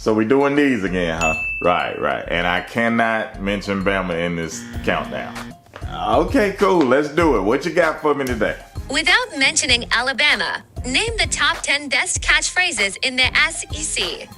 So we doing these again, huh? Right. And I cannot mention Bama in this countdown. Okay, cool. Let's do it. What you got for me today? Without mentioning Alabama, name the top 10 best catchphrases in the SEC.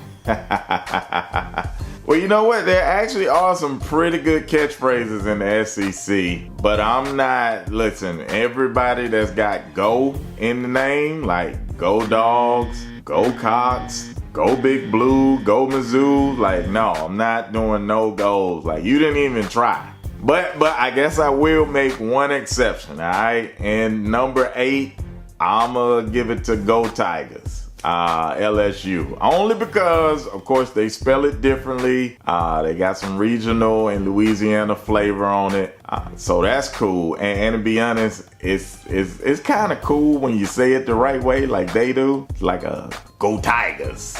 Well, you know what? There actually are some pretty good catchphrases in the SEC, but I'm not, listen, everybody that's got go in the name, like go Dogs, go Cox, go Big Blue, go Mizzou, like no, I'm not doing no goals. Like you didn't even try. But I guess I will make one exception, all right? And number 8, I'ma give it to Go Tigers. LSU, only because of course they spell it differently. They got some regional and Louisiana flavor on it, so that's cool. And to be honest, it's kind of cool when you say it the right way, like they do, like a Go Tigers,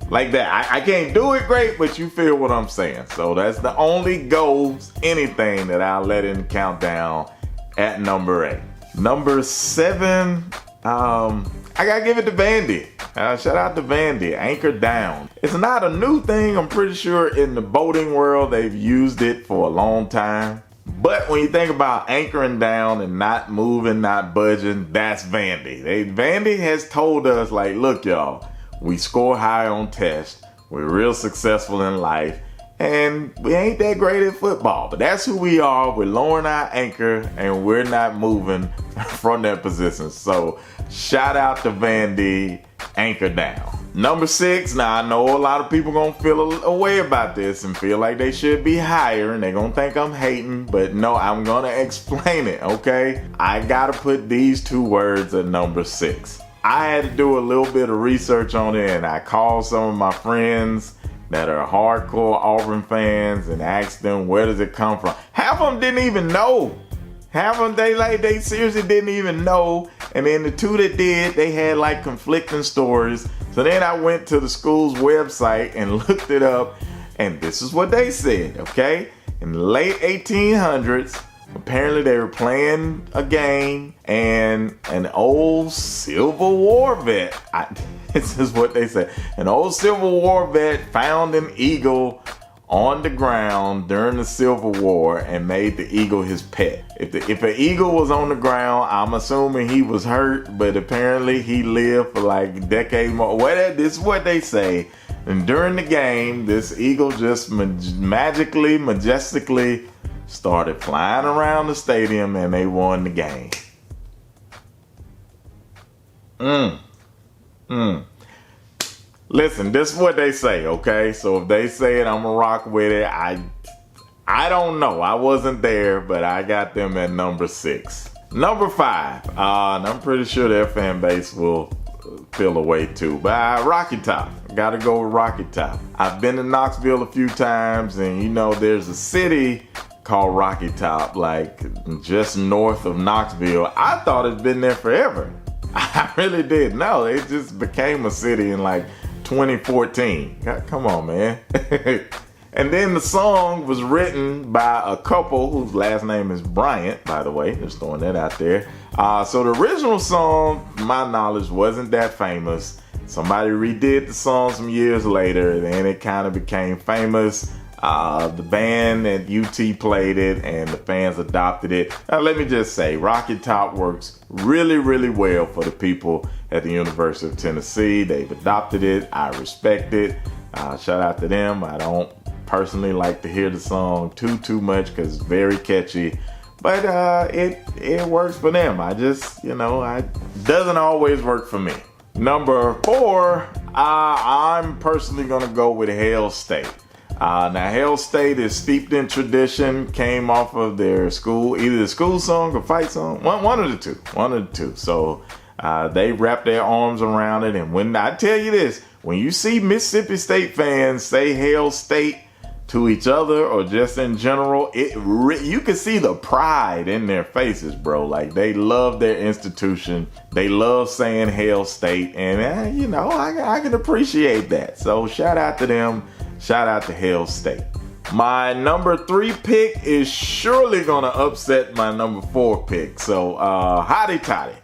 like that. I can't do it great, but you feel what I'm saying. So that's the only goes anything that I'll let in the countdown at number 8. Number 7, I gotta give it to Vandy. Shout out to Vandy. Anchor down. It's not a new thing. I'm pretty sure in the boating world they've used it for a long time. But when you think about anchoring down and not moving, not budging, that's Vandy. Vandy has told us, like, look, y'all, we score high on tests. We're real successful in life. And we ain't that great at football, but that's who we are. We're lowering our anchor and we're not moving from that position. So shout out to Vandy, anchor down. Number 6, now I know a lot of people gonna feel a way about this and feel like they should be higher and they gonna think I'm hating, but no, I'm gonna explain it, okay? I gotta put these 2 words at number 6. I had to do a little bit of research on it and I called some of my friends that are hardcore Auburn fans and asked them, where does it come from? Half of them didn't even know. Half of them, they seriously didn't even know. And then the 2 that did, they had like conflicting stories. So then I went to the school's website and looked it up, and this is what they said, okay? In the late 1800s, apparently they were playing a game and an old Civil War vet, this is what they said, an old Civil War vet found an eagle on the ground during the Civil War and made the eagle his pet. If an eagle was on the ground, I'm assuming he was hurt, but apparently he lived for like a decade more. This is what they say. And during the game, this eagle just majestically started flying around the stadium and they won the game. Listen, this is what they say, okay? So if they say it, I'm gonna rock with it. I don't know. I wasn't there, but I got them at number 6. Number 5, and I'm pretty sure their fan base will feel a way too. But Rocky Top. Gotta go with Rocky Top. I've been to Knoxville a few times, and you know there's a city called Rocky Top, like just north of Knoxville. I thought it'd been there forever. I really did. No, it just became a city in like 2014. Come on, man. And then the song was written by a couple whose last name is Bryant, by the way. Just throwing that out there. So the original song, to my knowledge, wasn't that famous. Somebody redid the song some years later, and then it kind of became famous. The band at UT played it and the fans adopted it. Now let me just say, Rocky Top works really, really well for the people at the University of Tennessee. They've adopted it. I respect it. Shout out to them. I don't personally like to hear the song too much because it's very catchy, but it works for them. I just, it doesn't always work for me. Number 4, I'm personally gonna go with Hail State. Now Hail State is steeped in tradition, came off of their school, either the school song or fight song, one of the two. So they wrap their arms around it, and when I tell you this, when you see Mississippi State fans say Hail State to each other or just in general, you can see the pride in their faces, bro. Like they love their institution. They love saying Hail State, and I can appreciate that. So shout out to them. Shout out to Hail State. My number 3 pick is surely gonna upset my number 4 pick. So hotty toddy,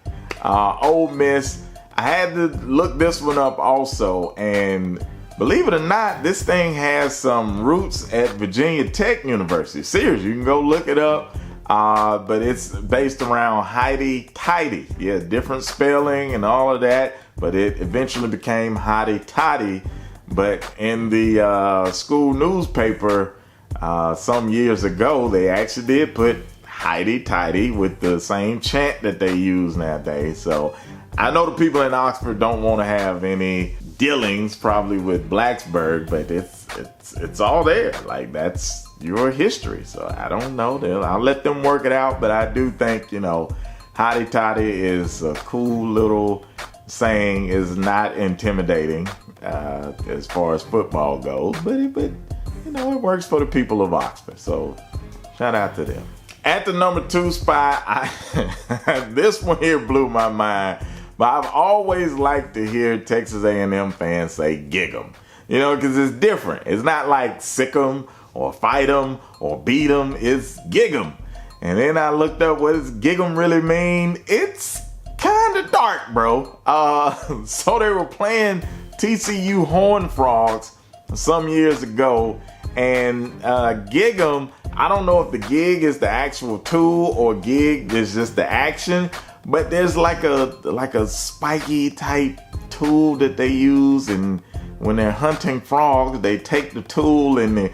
Ole Miss. I had to look this one up also, and believe it or not, this thing has some roots at Virginia Tech University. Serious, you can go look it up. But it's based around Heidi Tidy. Yeah, different spelling and all of that, but it eventually became Heidi Toddy. But in the school newspaper some years ago, they actually did put Heidi Tidy with the same chant that they use nowadays. So I know the people in Oxford don't want to have any dealings probably with Blacksburg, but it's all there. Like, that's your history. So I don't know. I'll let them work it out, but I do think, Heidi Toddy is a cool little saying, is not intimidating as far as football goes, but it works for the people of Oxford. So shout out to them. At the number 2 spot, this one here blew my mind, but I've always liked to hear Texas A&M fans say "gig 'em," because it's different. It's not like "sick 'em" or "fight 'em" or "beat 'em." It's "gig 'em." And then I looked up what does "gig 'em" really mean. It's kind of dark, bro. So they were playing TCU Horned Frogs some years ago, and "gig 'em," I don't know if the gig is the actual tool or gig is just the action, but there's like a spiky type tool that they use, and when they're hunting frogs, they take the tool and they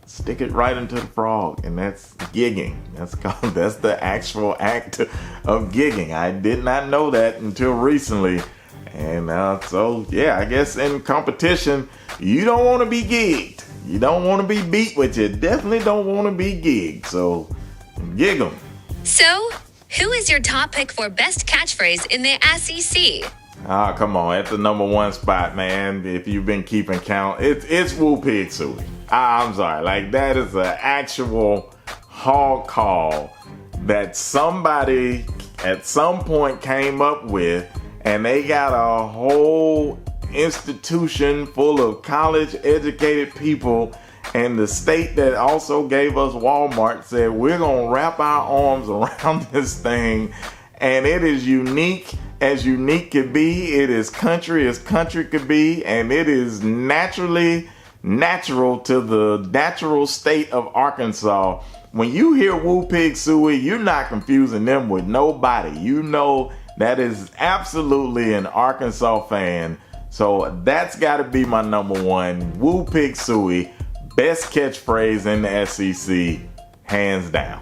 stick it right into the frog, and that's gigging. That's the actual act of gigging. I did not know that until recently. And so yeah, I guess in competition, you don't want to be gigged. You don't want to be beat, but you definitely don't want to be gigged. So gig 'em. So, who is your top pick for best catchphrase in the SEC? Come on, at the number 1 spot, man. If you've been keeping count, it's Woo Pig Sooie. I'm sorry, like that is an actual hog call that somebody at some point came up with, and they got a whole institution full of college educated people, and the state that also gave us Walmart said we're gonna wrap our arms around this thing, and it is unique as unique could be. It is country as country could be, and it is natural to the natural state of Arkansas. When you hear Woo Pig Sooie, you're not confusing them with nobody. That is absolutely an Arkansas fan. So that's got to be my number 1. Woo Pig Sooie, best catchphrase in the SEC, hands down.